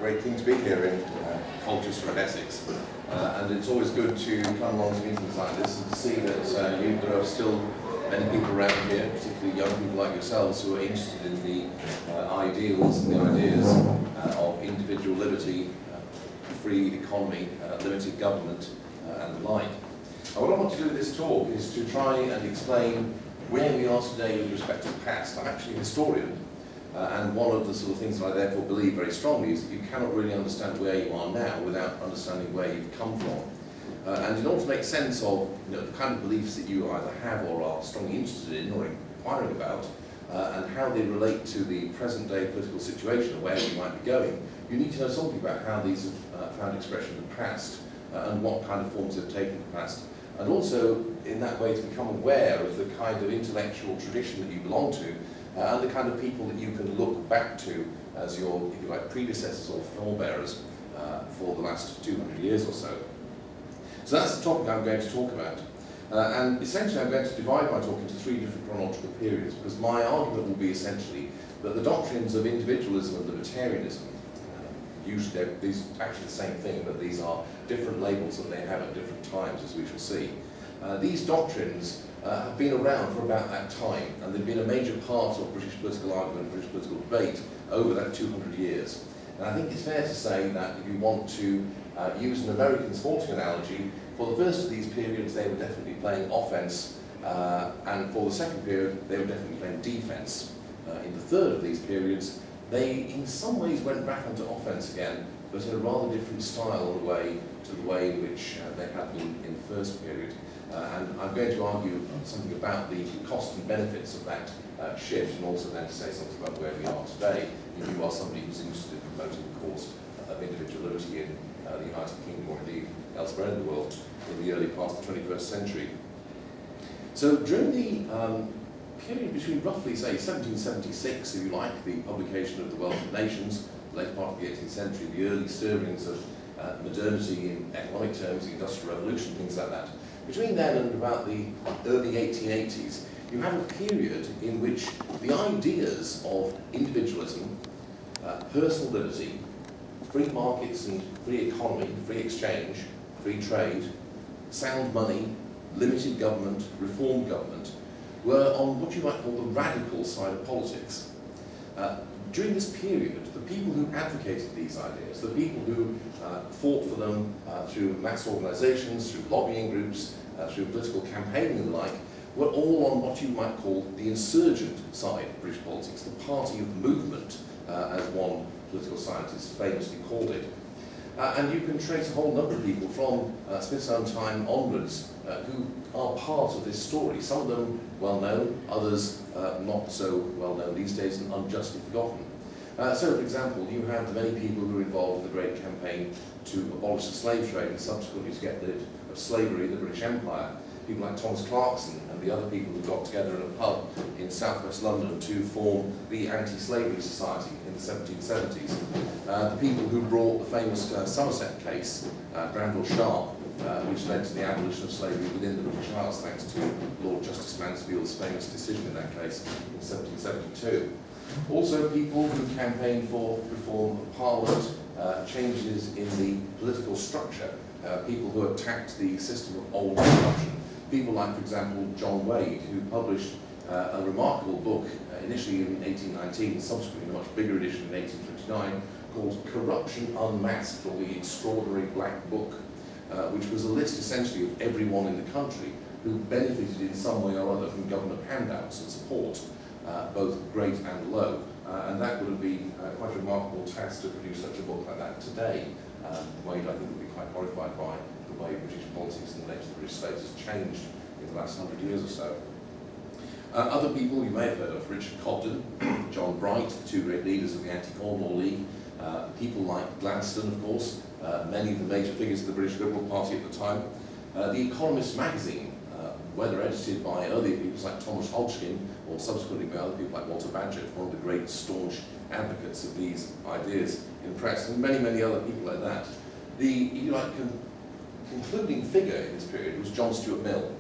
great thing to be here in Colchester and Essex. And it's always good to come along to meetings like this and to see that there are still many people around here, particularly young people like yourselves, who are interested in the ideals and the ideas of individual liberty, free economy, limited government, and the like. What I want to do with this talk is to try and explain where we are today with respect to the past. I'm actually a historian, and one of the sort of things that I therefore believe very strongly is that you cannot really understand where you are now without understanding where you've come from. And in order to make sense of the kind of beliefs that you either have or are strongly interested in or inquiring about, and how they relate to the present day political situation and where we might be going, you need to know something about how these have found expression in the past, and what kind of forms they've taken in the past. And also, in that way, to become aware of the kind of intellectual tradition that you belong to, and the kind of people that you can look back to as your, if you like, predecessors or forebearers for the last 200 years or so. So that's the topic I'm going to talk about. And essentially I'm going to divide my talk into three different chronological periods, because my argument will be essentially that the doctrines of individualism and libertarianism, usually these are actually the same thing, but these are different labels that they have at different times, as we shall see. These doctrines have been around for about that time, and they've been a major part of British political argument, British political debate over that 200 years. And I think it's fair to say that if you want to use an American sporting analogy, for the first of these periods they were definitely playing offense, and for the second period they were definitely playing defense. In the third of these periods, they in some ways went back onto offense again, but in a rather different style on the way to the way in which they had been in the first period. And I'm going to argue something about the costs and benefits of that shift, and also then to say something about where we are today, if you are somebody who's interested in promoting the cause of individual liberty in the United Kingdom or indeed elsewhere in the world in the early part of the 21st century. So during the period between roughly, say, 1776, if you like, the publication of the Wealth of Nations, the late part of the 18th century, the early stirrings of modernity in economic terms, the Industrial Revolution, things like that. Between then and about the early 1880s, you have a period in which the ideas of individualism, personal liberty, free markets and free economy, free exchange, free trade, sound money, limited government, reformed government, were on what you might call the radical side of politics. During this period, the people who advocated these ideas, the people who fought for them through mass organisations, through lobbying groups, through political campaigning and the like, were all on what you might call the insurgent side of British politics, the party of the movement, as one political scientist famously called it. And you can trace a whole number of people from Smith's own time onwards who are part of this story. Some of them well known, others not so well known these days and unjustly forgotten. So, for example, you have the many people who were involved in the great campaign to abolish the slave trade and subsequently to get rid of slavery in the British Empire. People like Thomas Clarkson and the other people who got together in a pub in southwest London to form the Anti-Slavery Society in the 1770s. The people who brought the famous Somerset case, Granville Sharp, which led to the abolition of slavery within the British Isles, thanks to Lord Justice Mansfield's famous decision in that case in 1772. Also people who campaigned for reform of Parliament, changes in the political structure, people who attacked the system of old corruption. People like, for example, John Wade, who published a remarkable book initially in 1819 and subsequently a much bigger edition in 1829 called Corruption Unmasked, or the Extraordinary Black Book, which was a list essentially of everyone in the country who benefited in some way or other from government handouts and support, both great and low. And that would have been quite a remarkable task to produce such a book like that today. Wade, I think, would be quite horrified by the way British politics and the nature of the British state has changed in the last 100 years or so. Other people you may have heard of, Richard Cobden, John Bright, the two great leaders of the Anti-Corn Law League, people like Gladstone, of course, many of the major figures of the British Liberal Party at the time. The Economist magazine, whether edited by earlier people like Thomas Hodgkin or subsequently by other people like Walter Bagehot, one of the great staunch advocates of these ideas in press, and many, many other people like that. The, if you like, concluding figure in this period was John Stuart Mill,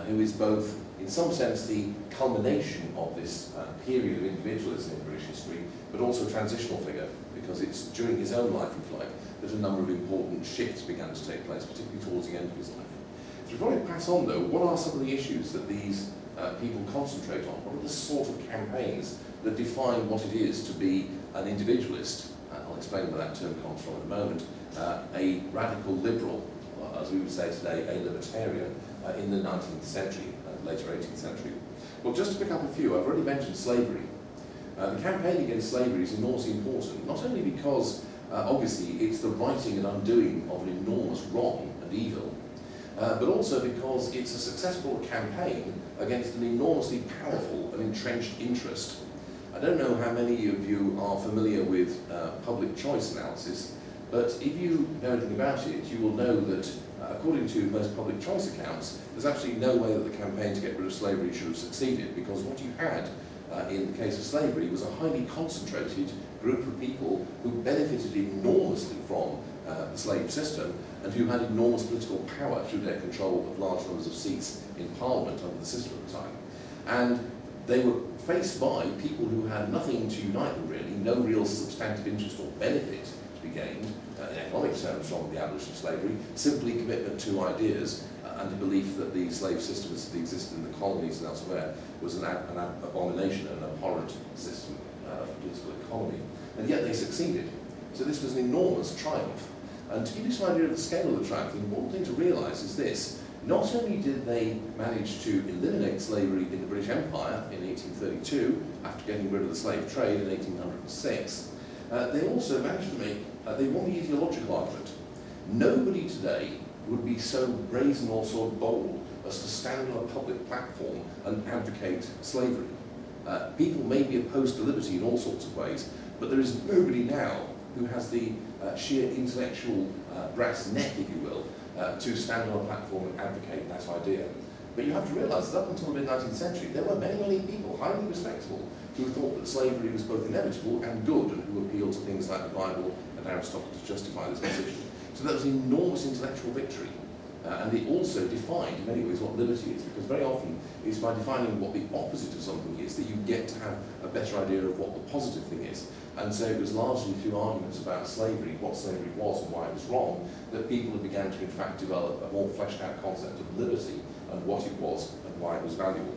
who is both, in some sense, the culmination of this period of individualism in British history, but also a transitional figure. because it's during his own life, if you like, that a number of important shifts began to take place, particularly towards the end of his life. So before I pass on, though, what are some of the issues that these people concentrate on? What are the sort of campaigns that define what it is to be an individualist? I'll explain where that term comes from in a moment. A radical liberal, as we would say today, a libertarian in the 19th century, later 18th century. Well, just to pick up a few, I've already mentioned slavery. The campaign against slavery is enormously important, not only because, obviously, it's the righting and undoing of an enormous wrong and evil, but also because it's a successful campaign against an enormously powerful and entrenched interest. I don't know how many of you are familiar with public choice analysis, but if you know anything about it, you will know that according to most public choice accounts, there's absolutely no way that the campaign to get rid of slavery should have succeeded, because what you had in the case of slavery was a highly concentrated group of people who benefited enormously from the slave system and who had enormous political power through their control of large numbers of seats in Parliament under the system at the time. And they were faced by people who had nothing to unite them really, no real substantive interest or benefit to be gained in economic terms from the abolition of slavery, simply commitment to ideas and the belief that the slave system as it existed in the colonies and elsewhere was an abomination and abhorrent system of political economy. And yet they succeeded. So this was an enormous triumph. And to give you some idea of the scale of the triumph, the important thing to realise is this. Not only did they manage to eliminate slavery in the British Empire in 1832, after getting rid of the slave trade in 1806, they also managed to make, they won the ideological argument. Nobody today would be so brazen or so bold as to stand on a public platform and advocate slavery. People may be opposed to liberty in all sorts of ways, but there is nobody now who has the sheer intellectual brass neck, if you will, to stand on a platform and advocate that idea. But you have to realise that up until the mid-19th century, there were many, many people, highly respectable, who thought that slavery was both inevitable and good, and who appealed to things like the Bible and Aristotle to justify this position. So that was an enormous intellectual victory. And it also defined, in many ways, what liberty is, because very often it's by defining what the opposite of something is that you get to have a better idea of what the positive thing is. And so it was largely through arguments about slavery, what slavery was and why it was wrong, that people began to in fact develop a more fleshed out concept of liberty and what it was and why it was valuable.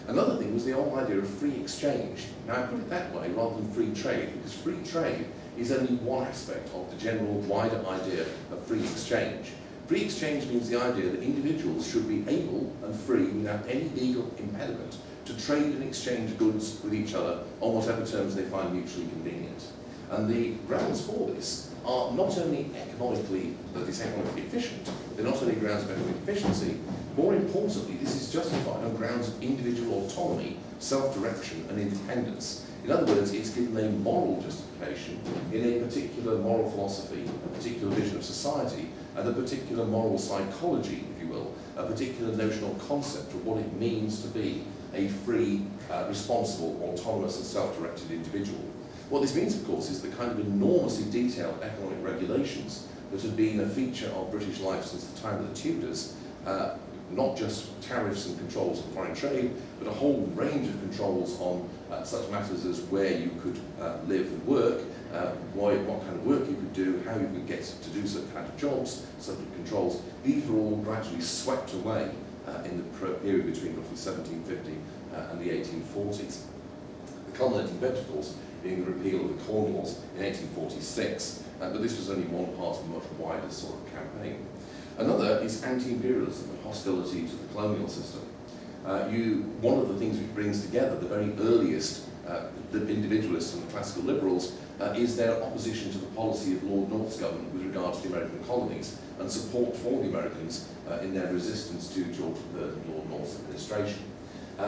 Another thing was the old idea of free exchange. Now I put it that way rather than free trade, because free trade is only one aspect of the general wider idea of free exchange. Free exchange means the idea that individuals should be able and free without any legal impediment to trade and exchange goods with each other on whatever terms they find mutually convenient. And the grounds for this are not only economically, that it's economically efficient, they're not only grounds of economic efficiency, more importantly, this is justified on grounds of individual autonomy, self-direction and independence. In other words, it's given a moral justification in a particular moral philosophy, a particular vision of society, and a particular moral psychology, if you will, a particular notional concept of what it means to be a free, responsible, autonomous and self-directed individual. What this means, of course, is the kind of enormously detailed economic regulations that have been a feature of British life since the time of the Tudors, not just tariffs and controls on foreign trade, but a whole range of controls on such matters as where you could live and work, what kind of work you could do, how you could get to do certain kind of jobs, subject controls. These were all gradually swept away in the period between roughly 1750 and the 1840s. The culminating event, of course, being the repeal of the Corn Laws in 1846, but this was only one part of a much wider sort of campaign. Another is anti-imperialism and hostility to the colonial system. One of the things which brings together the very earliest the individualists and the classical liberals is their opposition to the policy of Lord North's government with regard to the American colonies and support for the Americans in their resistance to George III and Lord North's administration.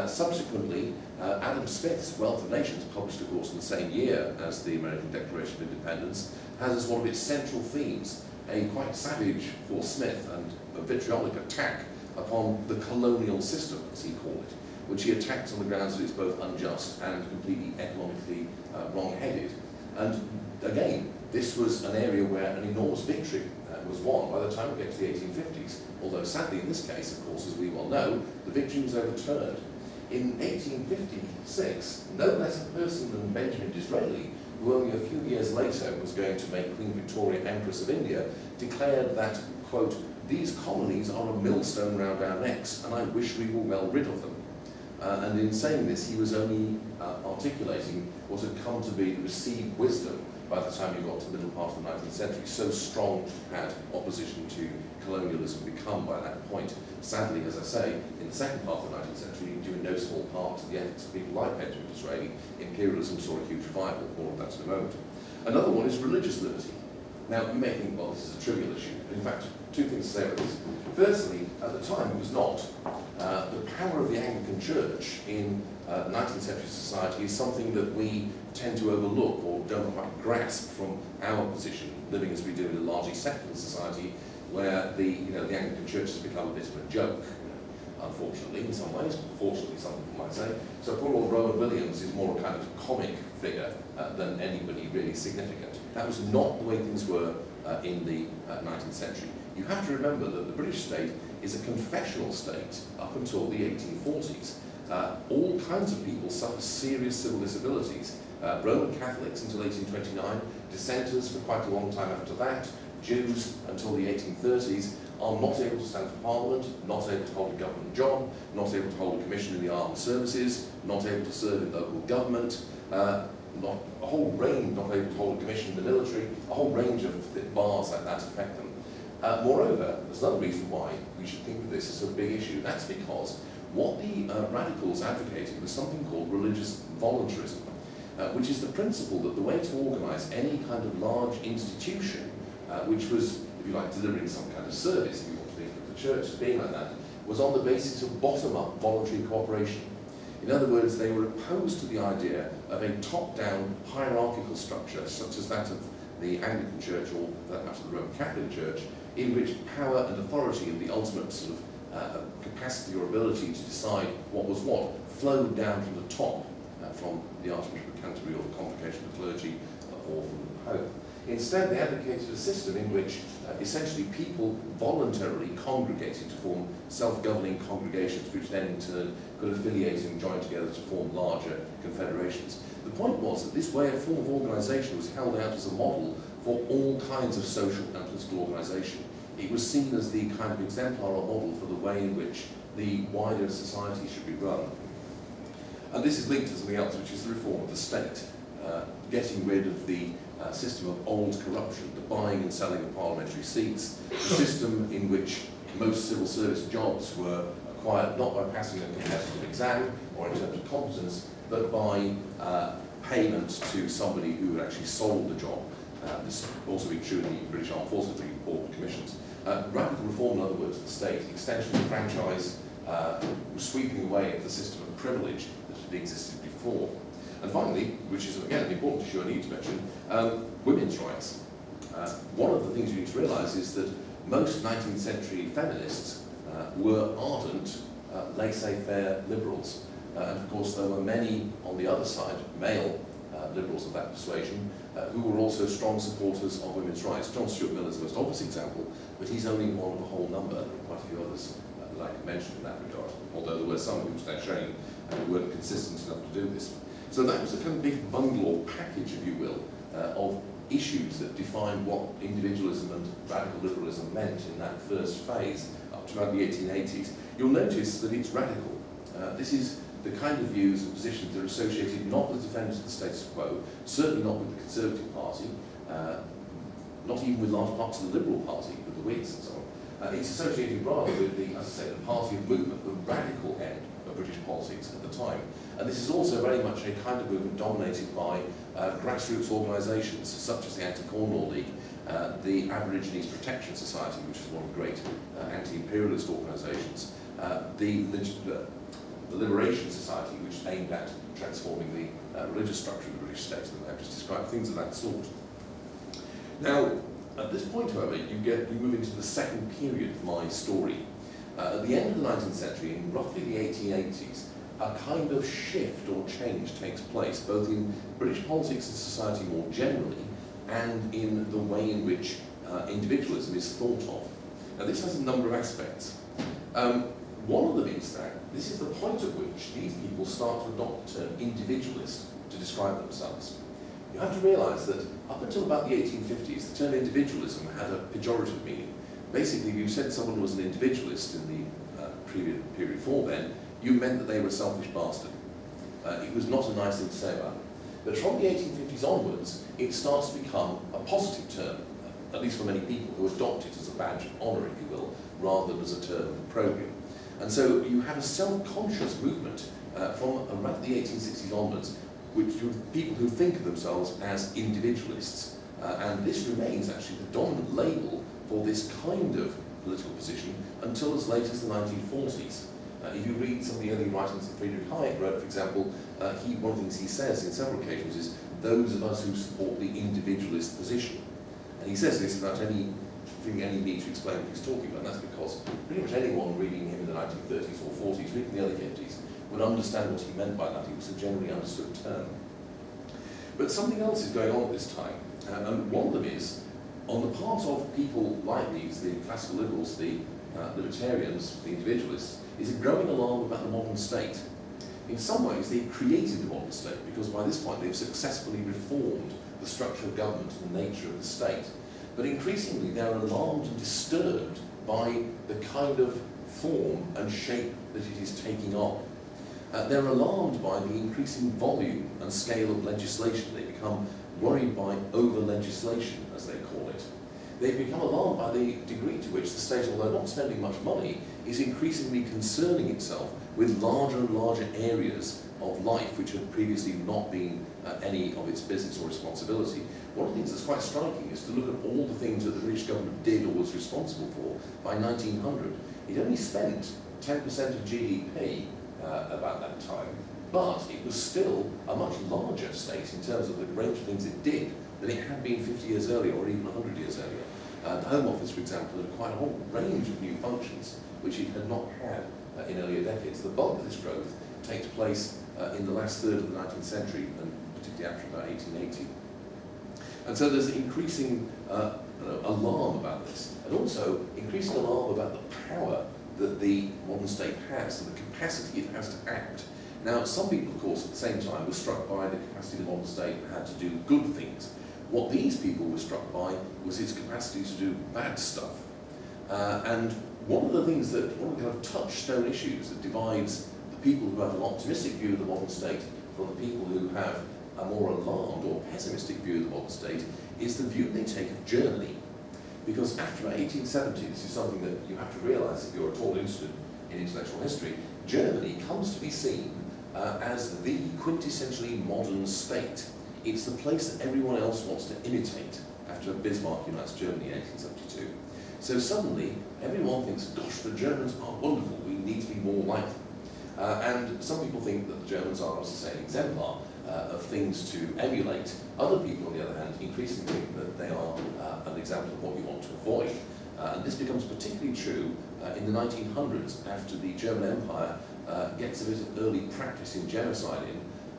Subsequently, Adam Smith's Wealth of Nations, published of course in the same year as the American Declaration of Independence, has as one of its central themes a quite savage, for Smith, and a vitriolic attack upon the colonial system, as he called it, which he attacks on the grounds that it's both unjust and completely economically wrong-headed. And again, this was an area where an enormous victory was won by the time we get to the 1850s, although sadly in this case, of course, as we well know, the victory was overturned. In 1856, no less a person than Benjamin Disraeli who only a few years later was going to make Queen Victoria Empress of India, declared that, quote, "These colonies are a millstone round our necks, and I wish we were well rid of them." And in saying this, he was only articulating what had come to be received wisdom by the time you got to the middle part of the 19th century. So strong had opposition to colonialism become by that point. Sadly, as I say, in the second part of the 19th century, due in no small part to the efforts of people like Benjamin Disraeli, imperialism saw a huge revival. More of that in a moment. Another one is religious liberty. Now, you may think, well, this is a trivial issue, but in fact, two things to say about this. Firstly, at the time, it was not. The power of the Anglican Church in 19th century society is something that we tend to overlook or don't quite grasp from our position, living as we do in a largely secular society, where the Anglican Church has become a bit of a joke, unfortunately, in some ways, fortunately, some people might say. So poor old Rowan Williams is more a kind of comic figure than anybody really significant. That was not the way things were in the 19th century. You have to remember that the British state is a confessional state up until the 1840s. All kinds of people suffer serious civil disabilities. Roman Catholics until 1829, dissenters for quite a long time after that, Jews until the 1830s, are not able to stand for Parliament, not able to hold a government job, not able to hold a commission in the armed services, not able to serve in local government, not a whole range, not able to hold a commission in the military, a whole range of bars like that affect them. Moreover, there's another reason why we should think of this as a big issue. That's because what the radicals advocated was something called religious voluntarism, which is the principle that the way to organise any kind of large institution, which was, if you like, delivering some kind of service, if you want to think of the church as being like that, was on the basis of bottom-up voluntary cooperation. In other words, they were opposed to the idea of a top-down hierarchical structure, such as that of the Anglican Church or that much of the Roman Catholic Church, in which power and authority and the ultimate sort of capacity or ability to decide what was what flowed down from the top, from the Archbishop of Canterbury or the Convocation of the Clergy, or from the Pope. Instead, they advocated a system in which essentially people voluntarily congregated to form self-governing congregations, which then in turn could affiliate and join together to form larger confederations. The point was that this form of organisation was held out as a model for all kinds of social and political organisation. It was seen as the kind of exemplar or model for the way in which the wider society should be run. And this is linked to something else, which is the reform of the state, getting rid of the system of old corruption, the buying and selling of parliamentary seats, the system in which most civil service jobs were acquired not by passing a competitive exam or in terms of competence, but by payment to somebody who had actually sold the job. This would also be true in the British Armed Forces, the board commissions. Radical reform, in other words, of the state, extension of the franchise, was sweeping away at the system of privilege that had existed before. And finally, which is again an important issue I need to mention, women's rights. One of the things you need to realise is that most 19th century feminists were ardent, laissez-faire liberals. And of course there were many on the other side, male liberals of that persuasion, who were also strong supporters of women's rights. John Stuart Mill is the most obvious example, but he's only one of a whole number. There are quite a few others that I could mention in that regard, although there were some who were showing who weren't consistent enough to do this. So that was a kind of big bundle or package, if you will, of issues that defined what individualism and radical liberalism meant in that first phase up to about the 1880s. You'll notice that it's radical. This is the kind of views and positions that are associated not with defenders of the status quo, certainly not with the Conservative Party, not even with large parts of the Liberal Party, with the Whigs and so on. It's associated rather with the, as I say, the party of movement, the radical end of British politics at the time. And this is also very much a kind of movement dominated by grassroots organisations such as the Anti-Corn Law League, the Aborigines Protection Society, which is one of the great anti-imperialist organisations, the Liberation Society, which aimed at transforming the religious structure of the British state, and I've just described things of that sort. Now, at this point, however, you move into the second period of my story. At the end of the 19th century, in roughly the 1880s, a kind of shift or change takes place, both in British politics and society more generally, and in the way in which individualism is thought of. Now, this has a number of aspects. One of them is that this is the point at which these people start to adopt the term individualist to describe themselves. you have to realise that up until about the 1850s, the term individualism had a pejorative meaning. Basically, if you said someone was an individualist in the period before then, you meant that they were a selfish bastard. It was not a nice thing to say about them. But from the 1850s onwards, it starts to become a positive term, at least for many people who adopt it as a badge of honour, if you will, rather than as a term of opprobrium. And so you have a self-conscious movement from around the 1860s onwards, which people who think of themselves as individualists. And this remains actually the dominant label for this kind of political position until as late as the 1940s. If you read some of the early writings that Friedrich Hayek wrote, for example, one of the things he says in several occasions is, those of us who support the individualist position. And he says this without any need to explain what he's talking about, and that's because pretty much anyone reading him in the 1930s or 40s, reading the early 50s, would understand what he meant by that. It was a generally understood term. But something else is going on at this time, and one of them is, on the part of people like these, the classical liberals, the libertarians, the individualists, is a growing alarm about the modern state. In some ways, they've created the modern state, because by this point they've successfully reformed the structure of government and the nature of the state. But increasingly, they're alarmed and disturbed by the kind of form and shape that it is taking on. They're alarmed by the increasing volume and scale of legislation. They become worried by over-legislation, as they call it. They've become alarmed by the degree to which the state, although not spending much money, is increasingly concerning itself with larger and larger areas of life which had previously not been any of its business or responsibility. One of the things that's quite striking is to look at all the things that the British government did or was responsible for by 1900. It only spent 10% of GDP about that time, but it was still a much larger state in terms of the range of things it did than it had been 50 years earlier or even 100 years earlier. The Home Office, for example, had quite a whole range of new functions which it had not had in earlier decades. The bulk of this growth takes place in the last third of the 19th century, and particularly after about 1880. And so there's increasing alarm about this, and also increasing alarm about the power that the modern state has and the capacity it has to act. Now, some people, of course, at the same time were struck by the capacity the modern state had to do good things. What these people were struck by was its capacity to do bad stuff. And one of the things that, one of the kind of touchstone issues that divides the people who have an optimistic view of the modern state from the people who have a more alarmed or pessimistic view of the modern state is the view they take of Germany. Because after 1870, this is something that you have to realise if you're at all interested in intellectual history, Germany comes to be seen as the quintessentially modern state. It's the place that everyone else wants to imitate after Bismarck unites Germany in 1872. So suddenly, everyone thinks, gosh, the Germans are wonderful, we need to be more like them. And some people think that the Germans are, as I say, an exemplar of things to emulate. Other people, on the other hand, increasingly think that they are an example of what you want to avoid. And this becomes particularly true in the 1900s, after the German Empire gets a bit of early practice in genocide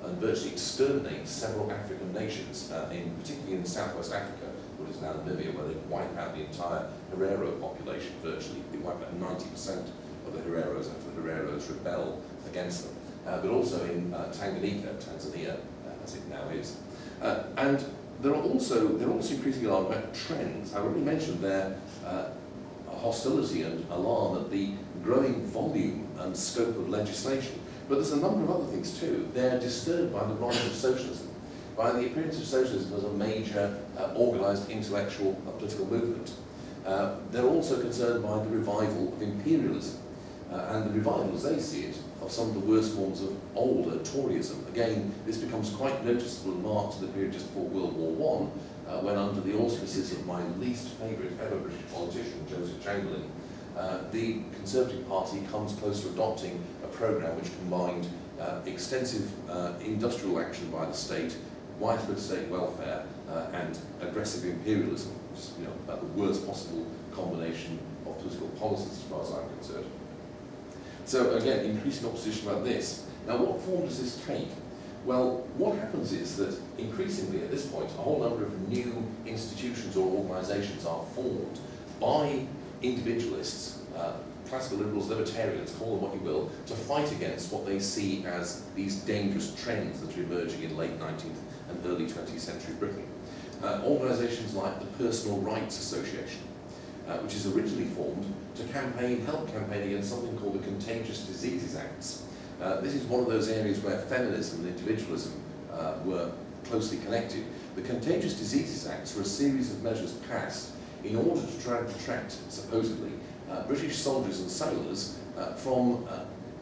and virtually exterminates several African nations, particularly in Southwest Africa, what is now Namibia, where they wipe out the entire Herero population virtually. They wipe out 90% of the Hereros after the Hereros rebel against them. But also in Tanzania, as it now is. And they're also increasingly alarmed about trends. I already mentioned their hostility and alarm at the growing volume and scope of legislation. But there's a number of other things too. They're disturbed by the rise of socialism, by the appearance of socialism as a major organised intellectual and political movement. They're also concerned by the revival of imperialism, and the revival, as they see it, of some of the worst forms of older Toryism. Again, this becomes quite noticeable and marked in the period just before World War I, when under the auspices of my least favourite ever British politician, Joseph Chamberlain, the Conservative Party comes close to adopting a programme which combined extensive industrial action by the state, widespread state welfare, and aggressive imperialism, which is about the worst possible combination of political policies as far as I'm concerned. So again, increasing opposition about this. Now, what form does this take? Well, what happens is that increasingly at this point, a whole number of new institutions or organisations are formed by individualists, classical liberals, libertarians, call them what you will, to fight against what they see as these dangerous trends that are emerging in late 19th and early 20th century Britain. Organisations like the Personal Rights Association, which is originally formed to help campaign against something called the Contagious Diseases Acts. This is one of those areas where feminism and individualism were closely connected. The Contagious Diseases Acts were a series of measures passed in order to try and protect, supposedly, British soldiers and sailors from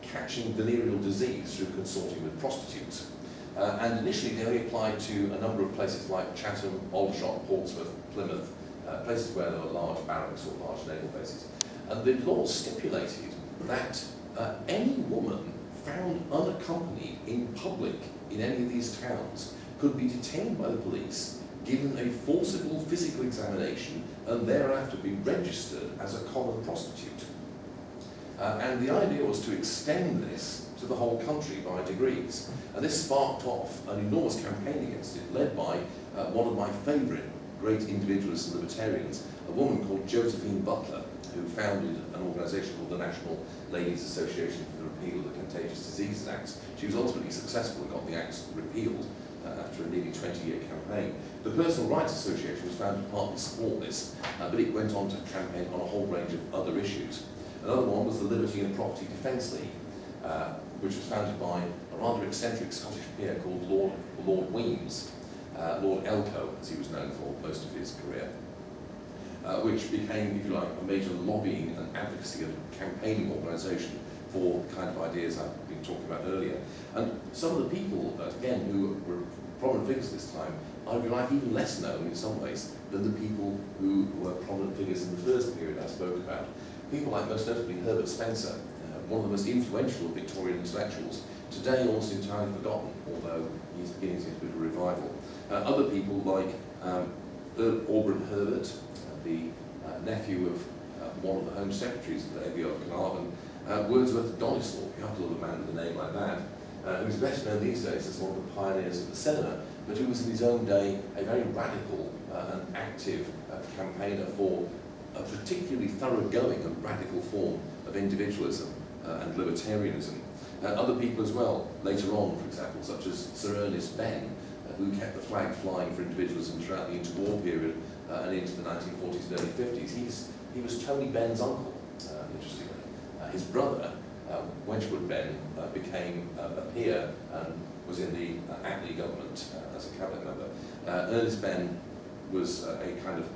catching venereal disease through consorting with prostitutes. And initially they only applied to a number of places like Chatham, Aldershot, Portsmouth, Plymouth, places where there were large barracks or large naval bases. And the law stipulated that any woman found unaccompanied in public in any of these towns could be detained by the police, given a forcible physical examination, and thereafter be registered as a common prostitute. And the idea was to extend this to the whole country by degrees. And this sparked off an enormous campaign against it, led by one of my favourite great individualists and libertarians, a woman called Josephine Butler, who founded an organisation called the National Ladies Association for the Repeal of the Contagious Diseases Acts. She was ultimately successful and got the acts repealed after a nearly 20-year campaign. The Personal Rights Association was founded to partly support this, but it went on to campaign on a whole range of other issues. Another one was the Liberty and Property Defence League, which was founded by a rather eccentric Scottish peer called Lord Weems, Lord Elcho, as he was known for most of his career, which became, if you like, a major lobbying and advocacy and campaigning organisation for the kind of ideas I've been talking about earlier. And some of the people, again, who were prominent figures at this time, are, if you like, even less known in some ways than the people who were prominent figures in the first period I spoke about. People like, most notably, Herbert Spencer, one of the most influential of Victorian intellectuals, today almost entirely forgotten, although he's beginning to get a bit of a revival. Other people like Aubrey Herbert, the nephew of one of the Home Secretaries of the Abbey of Carnarvon, Wordsworth Donisthorpe, you have to love a man with a name like that, who's best known these days as one of the pioneers of the cinema, but who was in his own day a very radical and active campaigner for a particularly thoroughgoing and radical form of individualism and libertarianism. Other people as well, later on, for example, such as Sir Ernest Benn, who kept the flag flying for individualism throughout the interwar period and into the 1940s and early 50s. He was Tony Benn's uncle, interestingly. His brother, Wedgwood Benn, became a peer and was in the Attlee government as a cabinet member. Ernest Benn was a kind of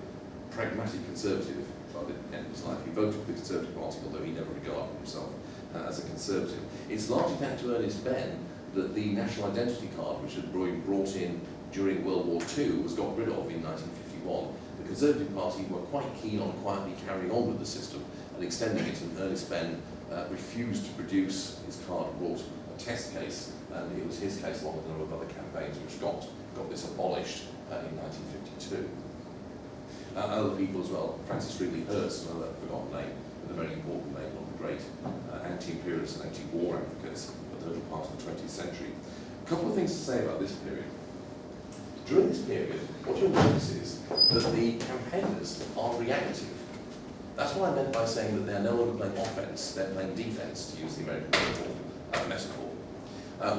pragmatic conservative by the end of his life. He voted for the Conservative Party, although he never regarded himself as a conservative. It's largely thanks to Ernest Benn that the national identity card, which had been brought in during World War II, was got rid of in 1951. The Conservative Party were quite keen on quietly carrying on with the system and extending it, and Ernest Benn refused to produce his card and brought a test case, and it was his case along with a number of other campaigns which got this abolished in 1952. Other people as well, Francis Ridley Hurst, another forgotten name, but a very important name, one of the great anti-imperialist and anti-war advocates of the middle part of the 20th century. A couple of things to say about this period. During this period, what you'll notice is that the campaigners are reactive. That's what I meant by saying that they're no longer playing offence, they're playing defence, to use the American metaphor.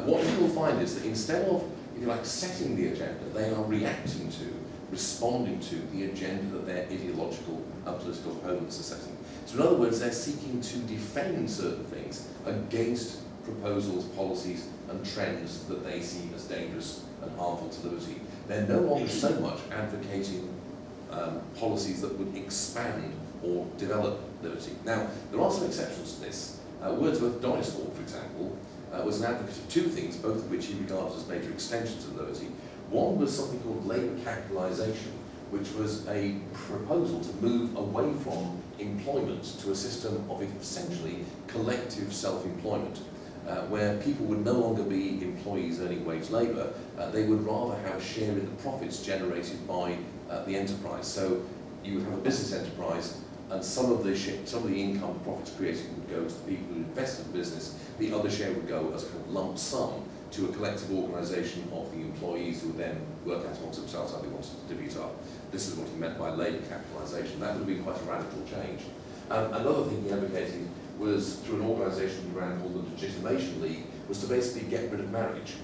What you will find is that instead of, if you like, setting the agenda, they are reacting to, responding to the agenda that their ideological and political opponents are setting. So in other words, they're seeking to defend certain things against proposals, policies and trends that they see as dangerous and harmful to liberty. They're no longer so much advocating policies that would expand or develop liberty. Now, there are some exceptions to this. Wordsworth Donisthorpe, for example, was an advocate of two things, both of which he regarded as major extensions of liberty. One was something called labour capitalisation, which was a proposal to move away from employment to a system of essentially collective self-employment, where people would no longer be employees earning wage labour, they would rather have a share in the profits generated by the enterprise. So you would have a business enterprise, and some of the income profits created would go to the people who invested in the business, the other share would go as a kind of lump sum to a collective organisation of the employees who would then work out amongst themselves how they wanted to divvy it up. This is what he meant by labour capitalisation. That would have been quite a radical change. Another thing he advocated was through an organisation he ran called the Legitimation League, was to basically get rid of marriage,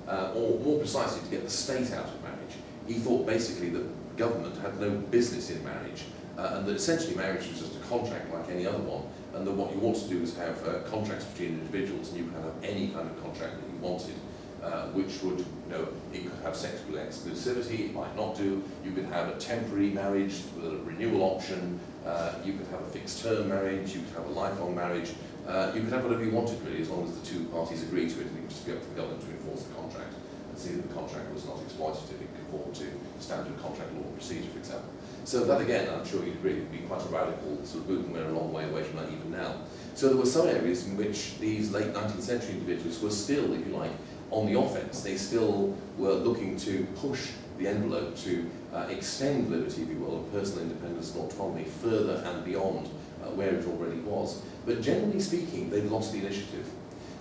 or more precisely, to get the state out of marriage. He thought basically that government had no business in marriage, and that essentially marriage was just a contract like any other one, and that what you ought to do is have contracts between individuals, and you can have any kind of contract that you wanted, which would, it could have sexual exclusivity, it might not do. You could have a temporary marriage with a renewal option. You could have a fixed term marriage. You could have a lifelong marriage. You could have whatever you wanted, really, as long as the two parties agree to it. And you could just be up to the government to enforce the contract and see that the contract was not exploitative. It conformed to standard contract law and procedure, for example. So that, again, I'm sure you'd agree, would be quite a radical sort of movement. We're a long way away from that even now. So there were some areas in which these late 19th century individuals were still, if you like, on the offence. They still were looking to push the envelope to extend liberty, if you will, and personal independence and autonomy further and beyond where it already was. But generally speaking, they've lost the initiative.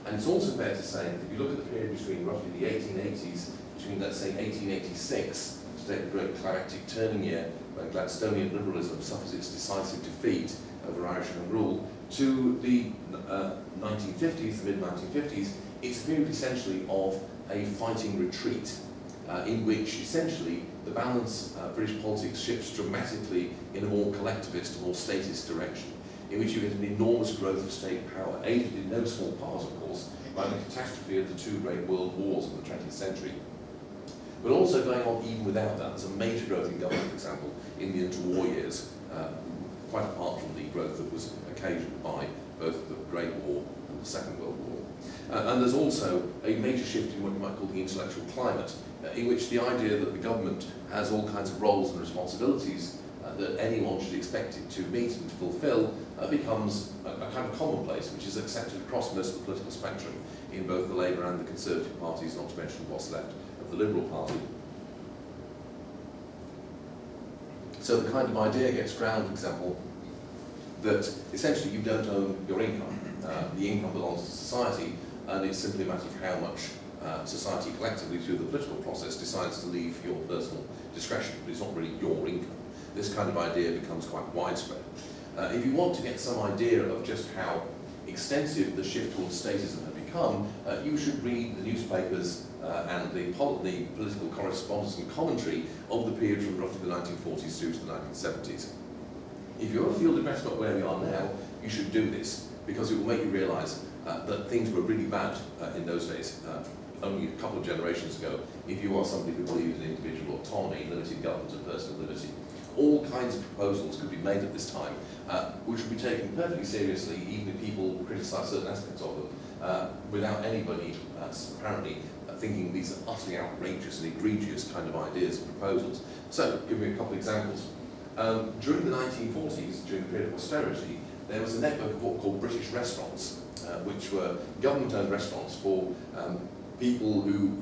And it's also fair to say that if you look at the period between roughly the 1880s, between, let's say, 1886, to take the great climactic turning year when Gladstonian liberalism suffers its decisive defeat over Irish Home Rule, to the 1950s, the mid-1950s, it's a period essentially of a fighting retreat, in which essentially the balance British politics shifts dramatically in a more collectivist, more statist direction, in which you get an enormous growth of state power, aided in no small part, of course, by the catastrophe of the two great world wars of the 20th century. But also going on even without that, there's a major growth in government, for example, in the interwar years, quite apart from the growth that was occasioned by both the Great War and the Second World War. And there's also a major shift in what you might call the intellectual climate, in which the idea that the government has all kinds of roles and responsibilities that anyone should expect it to meet and to fulfill becomes a kind of commonplace, which is accepted across most of the political spectrum in both the Labour and the Conservative parties, not to mention what's left of the Liberal Party. So the kind of idea gets ground, for example, that essentially you don't own your income. The income belongs to society, and it's simply a matter of how much society collectively, through the political process, decides to leave for your personal discretion, but it's not really your income. This kind of idea becomes quite widespread. If you want to get some idea of just how extensive the shift towards statism had become, you should read the newspapers and the political correspondence and commentary of the period from roughly the 1940s through to the 1970s. If you ever feel depressed about where we are now, you should do this, because it will make you realise that things were really bad in those days, only a couple of generations ago, if you are somebody who believes in individual autonomy, limited government and personal liberty. All kinds of proposals could be made at this time, which would be taken perfectly seriously, even if people criticise certain aspects of them, without anybody apparently thinking these are utterly outrageous and egregious kind of ideas and proposals. So, give me a couple of examples. During the 1940s, during the period of austerity, there was a network of what were called British restaurants, which were government-owned restaurants for people who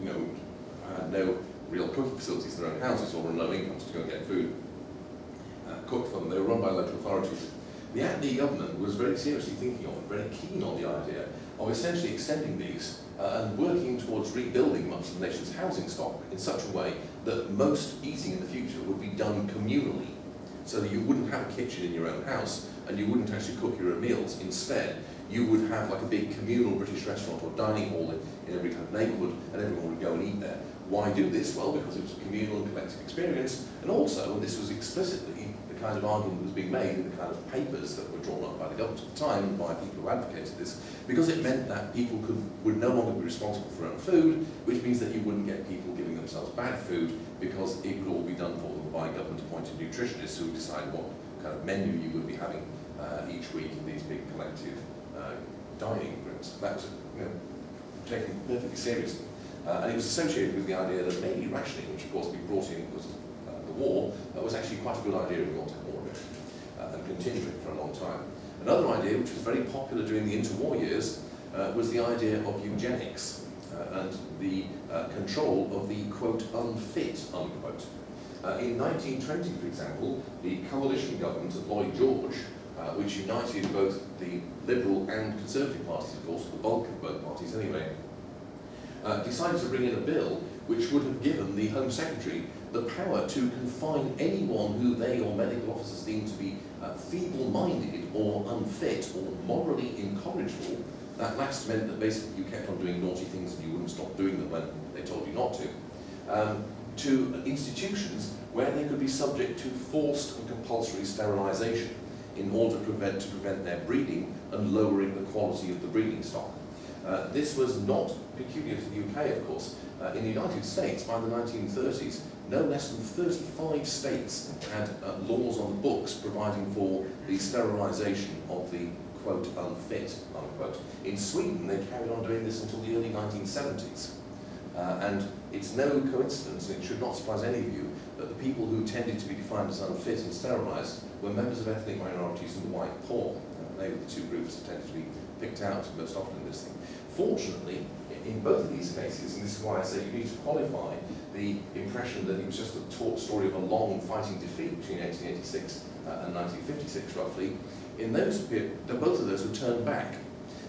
had no real cooking facilities in their own houses or on low incomes to go and get food cooked for them. They were run by local authorities. The Attlee government was very seriously thinking of, very keen on the idea of essentially extending these and working towards rebuilding much of the nation's housing stock in such a way that most eating in the future would be done communally, so that you wouldn't have a kitchen in your own house and you wouldn't actually cook your own meals. Instead, you would have like a big communal British restaurant or dining hall in every kind of neighbourhood, and everyone would go and eat there. Why do this? Well, because it was a communal and collective experience, and also, and this was explicitly the kind of argument that was being made in the kind of papers that were drawn up by the government at the time and by people who advocated this, because it meant that people would no longer be responsible for their own food, which means that you wouldn't get people giving themselves bad food, because it would all be done for them by government-appointed nutritionists who would decide what kind of menu you would be having each week in these big collective dining rooms. That was taken perfectly seriously. And it was associated with the idea that maybe rationing, which of course had been brought in because of the war, was actually quite a good idea if we want to have more of it, and continue it for a long time. Another idea, which was very popular during the interwar years, was the idea of eugenics and the control of the, quote, unfit, unquote. In 1920, for example, the coalition government of Lloyd George, which united both the Liberal and Conservative parties, of course, the bulk of both parties anyway, decided to bring in a bill which would have given the Home Secretary the power to confine anyone who they or medical officers deemed to be feeble-minded or unfit or morally incorrigible. That last meant that basically you kept on doing naughty things and you wouldn't stop doing them when they told you not to institutions where they could be subject to forced and compulsory sterilisation in order to prevent their breeding and lowering the quality of the breeding stock. This was not peculiar to the UK, of course. In the United States, by the 1930s, no less than 35 states had laws on the books providing for the sterilisation of the, quote, unfit, unquote. In Sweden, they carried on doing this until the early 1970s. And it's no coincidence, and it should not surprise any of you, that the people who tended to be defined as unfit and sterilised were members of ethnic minorities and the white poor. They were the two groups that tended to be picked out most often in this thing. Fortunately, in both of these cases, and this is why I say you need to qualify the impression that it was just a story of a long fighting defeat between 1886 and 1956, roughly, in those both of those were turned back.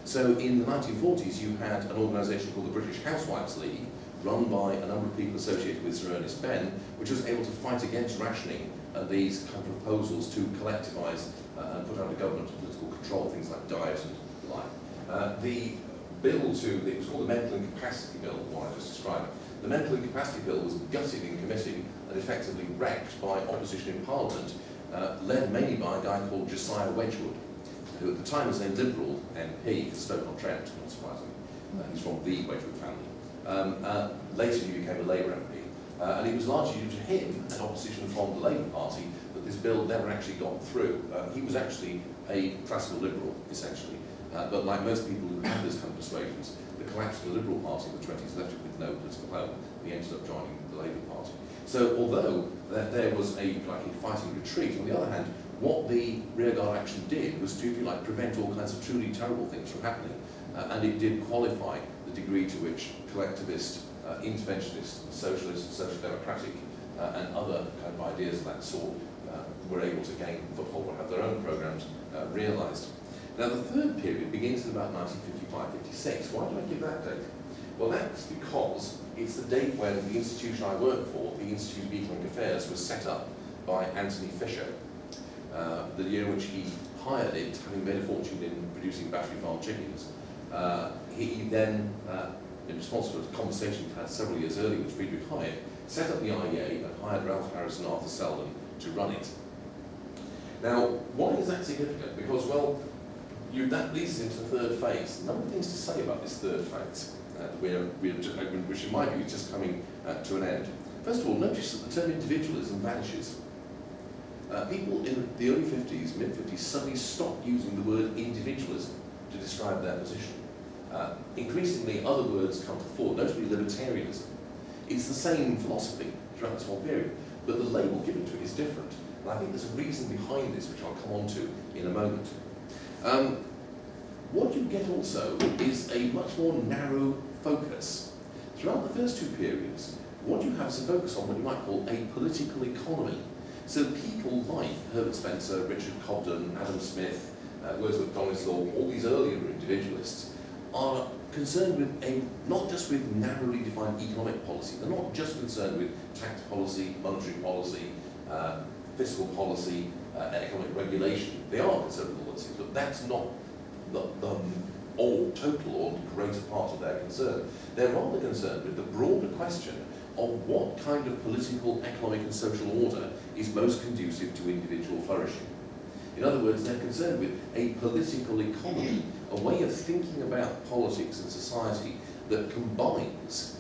So in the 1940s, you had an organisation called the British Housewives League, run by a number of people associated with Sir Ernest Benn, which was able to fight against rationing and these kind of proposals to collectivise and put under government political control, things like diet and the like. The bill it was called the Mental Incapacity Bill, what I just described. The Mental Incapacity Bill was gutted in committee and effectively wrecked by opposition in Parliament, led mainly by a guy called Josiah Wedgwood, who at the time was a Liberal MP for Stoke-on-Trent, not surprisingly. He's from the Wedgwood family. Later he became a Labour MP, and it was largely due to him and opposition from the Labour Party that this bill never actually got through. He was actually a classical Liberal, essentially, but like most people who have this kind of persuasions, the collapse of the Liberal Party in the 20s left him with no political home. He ended up joining the Labour Party. So although there was a fighting retreat, on the other hand, what the rearguard action did was to, if you like, prevent all kinds of truly terrible things from happening, and it did qualify the degree to which collectivist, interventionist, socialist, social democratic, and other kind of ideas of that sort were able to gain foothold or have their own programs realised. Now the third period begins in about 1955-56. Why do I give that date? Well, that's because it's the date when the institution I work for, the Institute of Economic Affairs, was set up by Anthony Fisher. The year in which he hired it, having made a fortune in producing battery farm chickens. He then, in response to a conversation he had several years earlier with Friedrich Hayek, set up the IEA and hired Ralph Harris and Arthur Selden to run it. Now, why is that significant? Because, well, that leads us into the third phase. A number of things to say about this third phase, which in my view is just coming to an end. First of all, notice that the term individualism vanishes. People in the early 50s, mid-50s, suddenly stopped using the word individualism to describe their position. Increasingly, other words come to the fore, notably libertarianism. It's the same philosophy throughout this whole period, but the label given to it is different. And I think there's a reason behind this, which I'll come on to in a moment. What you get also is a much more narrow focus. Throughout the first two periods, what you have is a focus on what you might call a political economy. So people like Herbert Spencer, Richard Cobden, Adam Smith, Wordsworth Coningslaw, all these earlier individualists, are concerned with not just with narrowly defined economic policy. They're not just concerned with tax policy, monetary policy, fiscal policy, economic regulation. They are concerned with all those things, but that's not the all total or greater part of their concern. They're rather concerned with the broader question of what kind of political, economic and social order is most conducive to individual flourishing. In other words, they're concerned with a political economy, a way of thinking about politics and society that combines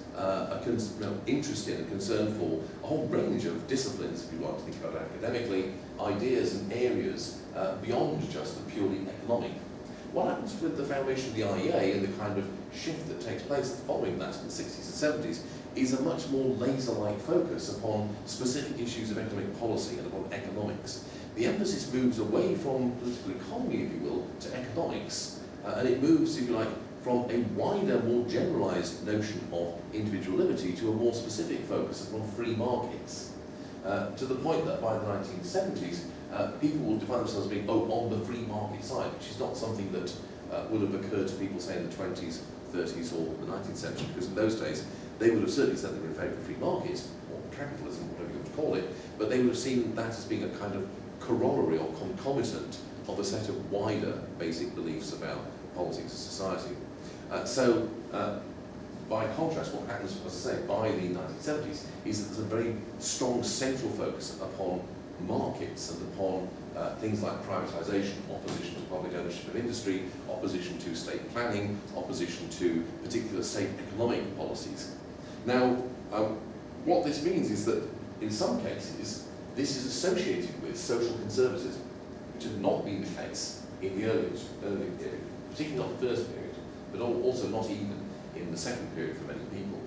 interest in and concern for a whole range of disciplines, if you want to think about it academically, ideas and areas beyond just the purely economic. What happens with the foundation of the IEA and the kind of shift that takes place following that in the 60s and 70s is a much more laser-like focus upon specific issues of economic policy and upon economics. The emphasis moves away from political economy, if you will, to economics, and it moves, if you like, from a wider, more generalised notion of individual liberty to a more specific focus upon free markets, to the point that by the 1970s, people will define themselves as being, on the free market side, which is not something that would have occurred to people, say, in the 20s, 30s, or the 19th century, because in those days, they would have certainly said they were in favour of free markets, or capitalism, whatever you want to call it, but they would have seen that as being a kind of corollary or concomitant of a set of wider basic beliefs about politics and society. By contrast, what happens, as I say, by the 1970s is that there's a very strong central focus upon markets and upon things like privatisation, opposition to public ownership of industry, opposition to state planning, opposition to particular state economic policies. Now, what this means is that in some cases, this is associated with social conservatism, which had not been the case in the early period, particularly not the first period, but also not even in the second period for many people.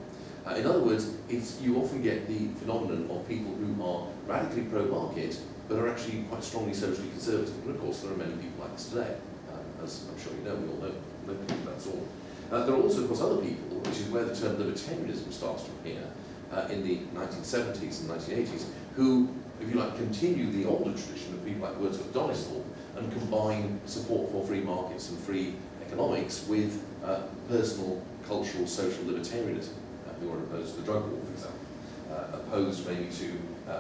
In other words, you often get the phenomenon of people who are radically pro-market, but are actually quite strongly socially conservative. And of course, there are many people like this today. As I'm sure you know, we all know people, that's all. There are also, of course, other people, which is where the term libertarianism starts to appear in the 1970s and 1980s, who, if you like, continue the older tradition of people like Wordsworth Donisthorpe and combine support for free markets and free economics with personal, cultural, social libertarianism, who are opposed to the drug war, for example, opposed maybe to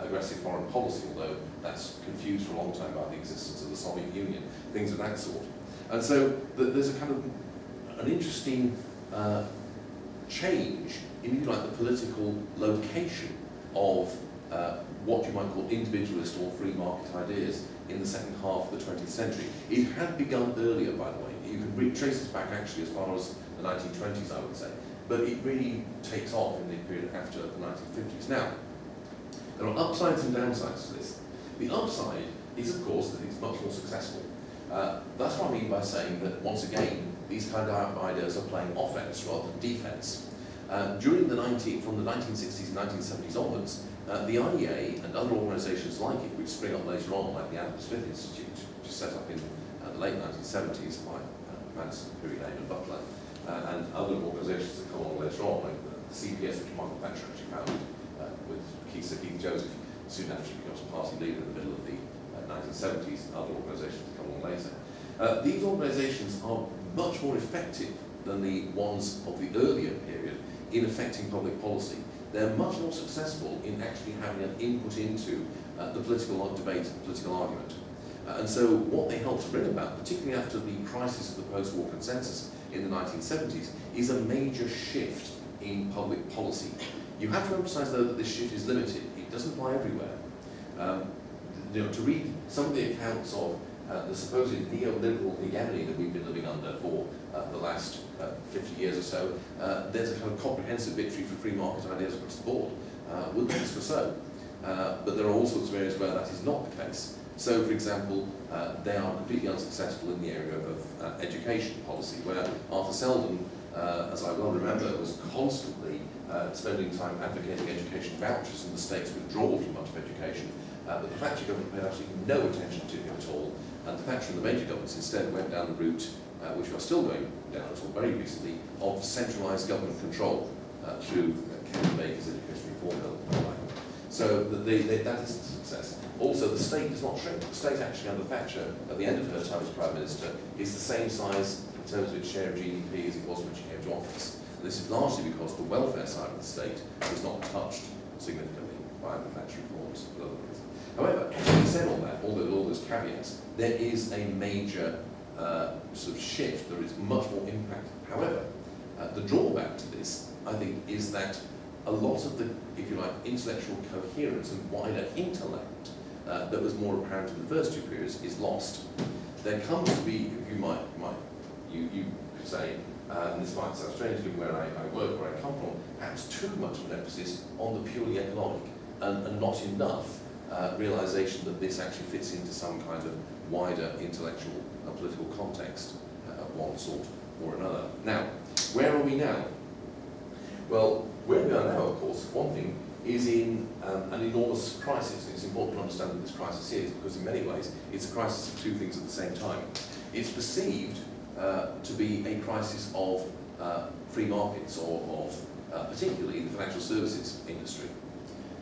aggressive foreign policy, although that's confused for a long time by the existence of the Soviet Union, things of that sort. And so there's a kind of an interesting change in, if you like, the political location of what you might call individualist or free market ideas in the second half of the 20th century. It had begun earlier, by the way. You can trace this back actually as far as the 1920s, I would say. But it really takes off in the period after the 1950s. Now, there are upsides and downsides to this. The upside is, of course, that it's much more successful. That's what I mean by saying that, once again, these kind of ideas are playing offense rather than defense. From the 1960s and 1970s onwards, the IEA and other organisations like it, which spring up later on, like the Adam Smith Institute, which is set up in the late 1970s by Madison, Perry, and Butler, and other organisations that come along later on, like the CPS, which Michael Thatcher actually founded with Keith Joseph, soon after he becomes party leader in the middle of the 1970s, and other organisations that come along later. These organisations are much more effective than the ones of the earlier period in affecting public policy. They're much more successful in actually having an input into the political debate, the political argument. And so what they help to bring about, particularly after the crisis of the post-war consensus in the 1970s, is a major shift in public policy. You have to emphasise, though, that this shift is limited. It doesn't apply everywhere. To read some of the accounts of the supposed neoliberal hegemony that we've been living under for the last 50 years or so, there's a kind of comprehensive victory for free market ideas across the board. We'll do this for so. But there are all sorts of areas where that is not the case. So, for example, they are completely unsuccessful in the area of education policy, where Arthur Selden, as I well remember, was constantly spending time advocating education vouchers and the state's withdrawal from much of education. But the Thatcher government paid absolutely no attention to him at all, and the Thatcher and the major governments instead went down the route, which we are still going down until very recently, of centralised government control through Kevin Baker's education reform bill. So that is a success. Also, the state does not shrink. The state actually under Thatcher, at the end of her time as Prime Minister, is the same size in terms of its share of GDP as it was when she came to office. And this is largely because the welfare side of the state was not touched significantly by the Thatcher reforms. However, having said all that, all those caveats, there is a major sort of shift. There is much more impact. However, the drawback to this, I think, is that a lot of the, if you like, intellectual coherence and wider intellect that was more apparent in the first two periods is lost. There comes to be, if you could say, and this might sound strange given where I work, where I come from, perhaps too much of an emphasis on the purely economic and not enough realisation that this actually fits into some kind of wider intellectual and political context of one sort or another. Now, where are we now? Well, where we are now, of course, one thing is in an enormous crisis. It's important to understand what this crisis is, because in many ways it's a crisis of two things at the same time. It's perceived to be a crisis of free markets, or of particularly the financial services industry.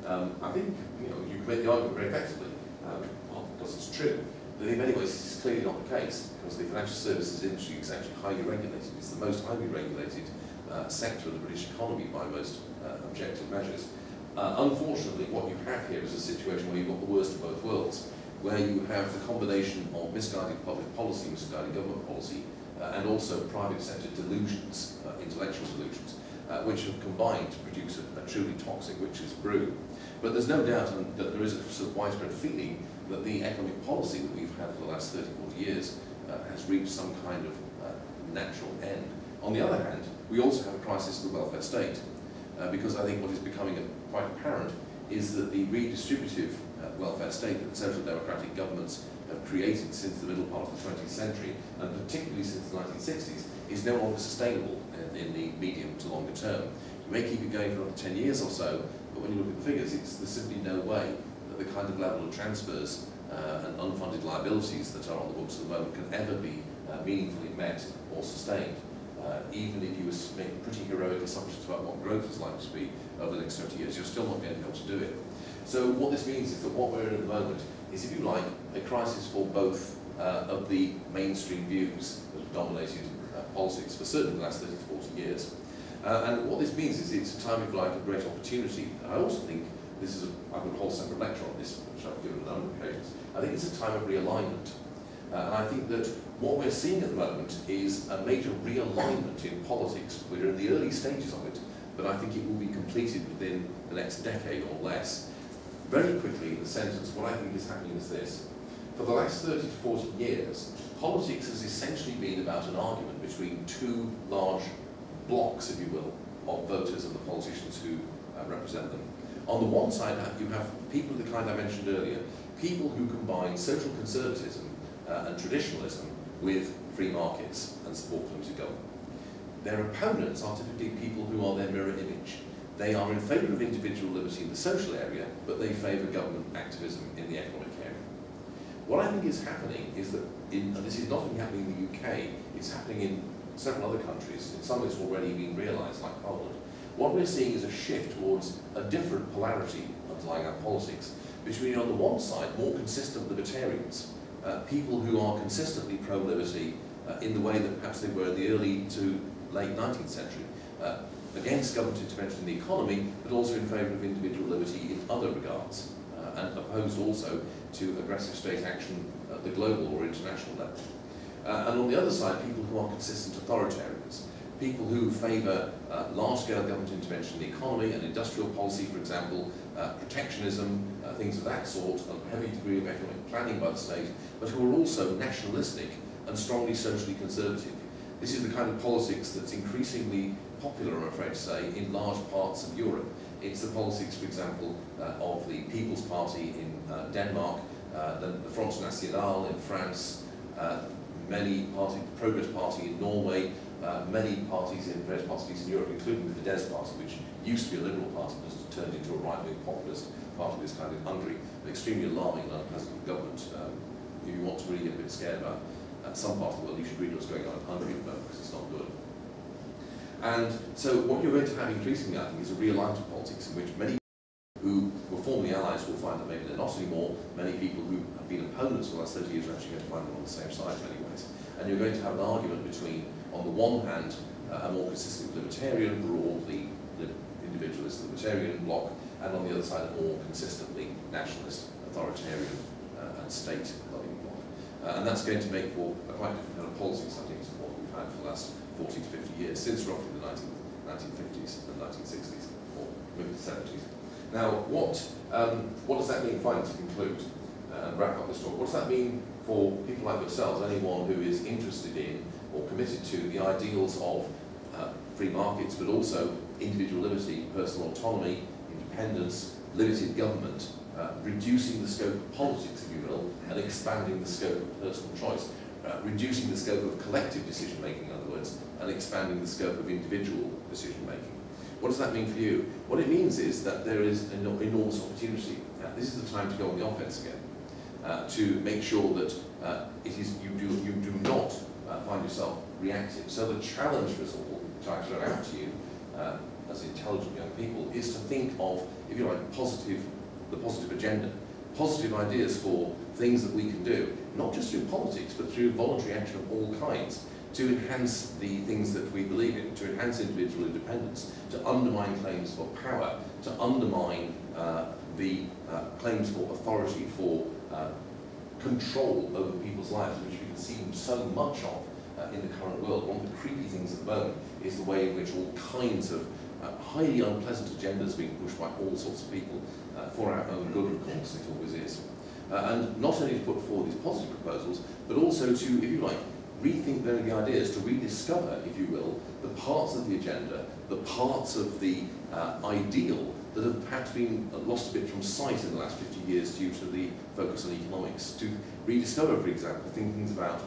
I think you can make the argument very effectively, because it's true, that in many ways this is clearly not the case, because the financial services industry is actually highly regulated. It's the most highly regulated sector of the British economy by most objective measures. Unfortunately, what you have here is a situation where you've got the worst of both worlds, where you have the combination of misguided public policy, misguided government policy, and also private sector delusions, intellectual delusions, which have combined to produce a truly toxic witch's brew. But there's no doubt that there is a sort of widespread feeling that the economic policy that we've had for the last 30, 40 years has reached some kind of natural end. On the other hand, we also have a crisis of the welfare state, because I think what is becoming quite apparent is that the redistributive welfare state that social democratic governments have created since the middle part of the 20th century, and particularly since the 1960s, is no longer sustainable in the medium to longer term. You may keep it going for another 10 years or so, but when you look at the figures, there's simply no way that the kind of level of transfers and unfunded liabilities that are on the books at the moment can ever be meaningfully met or sustained. Even if you make pretty heroic assumptions about what growth is likely to be over the next 20 years, you're still not going to be able to do it. So what this means is that what we're in at the moment is, if you like, a crisis for both of the mainstream views that have dominated politics for certainly the last 30 to 40 years. And what this means is it's a time of like a great opportunity. And I also think this is I would hold a separate lecture on this, which I've given on a number of occasions. I think it's a time of realignment. And I think that what we're seeing at the moment is a major realignment in politics. We're in the early stages of it, but I think it will be completed within the next decade or less. Very quickly, in the sentence, what I think is happening is this. For the last 30 to 40 years, politics has essentially been about an argument between two large blocks, if you will, of voters and the politicians who represent them. On the one side, you have people of the kind I mentioned earlier, people who combine social conservatism and traditionalism with free markets and support for them to go. Their opponents are typically people who are their mirror image. They are in favour of individual liberty in the social area, but they favour government activism in the economic area. What I think is happening is that, and this is not only happening in the UK, it's happening in several other countries, in some of it's already been realised, like Poland. What we're seeing is a shift towards a different polarity underlying our politics, between, on the one side, more consistent libertarians, people who are consistently pro-liberty in the way that perhaps they were in the early to late 19th century, against government intervention in the economy, but also in favour of individual liberty in other regards, and opposed also to aggressive state action at the global or international level. And on the other side, people who are consistent authoritarians, people who favour large-scale government intervention in the economy and industrial policy, for example, protectionism, things of that sort, a heavy degree of economic planning by the state, but who are also nationalistic and strongly socially conservative. This is the kind of politics that's increasingly popular, I'm afraid to say, in large parts of Europe. It's the politics, for example, of the People's Party in Denmark, the Front National in France, many parties, the Progress Party in Norway, many parties in various parts of Eastern Europe, including the Fidesz Party, which used to be a liberal party, but has turned into a right-wing populist party of this kind in Hungary. An extremely alarming and unpleasant government. If you want to really get a bit scared about some part of the world, you should read what's going on in Hungary at the moment, because it's not good. And so what you're going to have increasingly, I think, is a realignment of politics in which many who were formerly allies will find that maybe they're not anymore. Many people who have been opponents for the last 30 years are actually going to find them on the same side in many ways. And you're going to have an argument between, on the one hand, a more consistent libertarian, broadly individualist libertarian bloc, and on the other side, a more consistently nationalist, authoritarian, and state-loving bloc. And that's going to make for a quite different kind of politics, I think, than what we've had for the last 40 to 50 years, since roughly the 1950s and 1960s, or maybe the 70s. Now, what does that mean, finally, to conclude and wrap up this talk? What does that mean for people like yourselves, anyone who is interested in or committed to the ideals of free markets, but also individual liberty, personal autonomy, independence, limited government, reducing the scope of politics, if you will, and expanding the scope of personal choice, reducing the scope of collective decision-making, in other words, and expanding the scope of individual decision-making. What does that mean for you? What it means is that there is an enormous opportunity. This is the time to go on the offense again, to make sure that you do not find yourself reactive. So the challenge for us all, which I throw out to you as intelligent young people, is to think of, if you like, the positive agenda, positive ideas for things that we can do, not just through politics, but through voluntary action of all kinds. to enhance the things that we believe in, to enhance individual independence, to undermine claims for power, to undermine the claims for authority, for control over people's lives, which we can see so much of in the current world. One of the creepy things at the moment is the way in which all kinds of highly unpleasant agendas are being pushed by all sorts of people for our own good, of course, it always is. And not only to put forward these positive proposals, but also to, if you like, rethink the ideas, to rediscover, if you will, the parts of the agenda, the parts of the ideal that have perhaps been lost a bit from sight in the last 50 years due to the focus on economics. To rediscover, for example, thinking about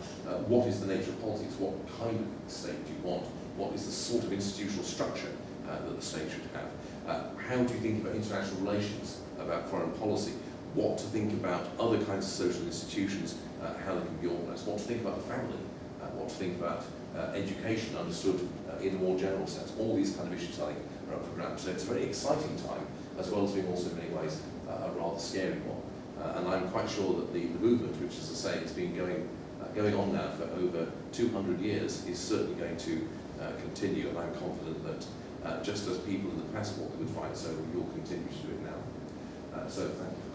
what is the nature of politics, what kind of state do you want, what is the sort of institutional structure that the state should have, how do you think about international relations, about foreign policy, what to think about other kinds of social institutions, how they can be organised, what to think about the family, what to think about education understood in a more general sense. All these kind of issues, I think, are up for grabs. So it's a very exciting time, as well as being also in many ways a rather scary one. And I'm quite sure that the movement, which, as I say, has been going on now for over 200 years, is certainly going to continue. And I'm confident that just as people in the past thought they would find so, you'll continue to do it now. So thank you.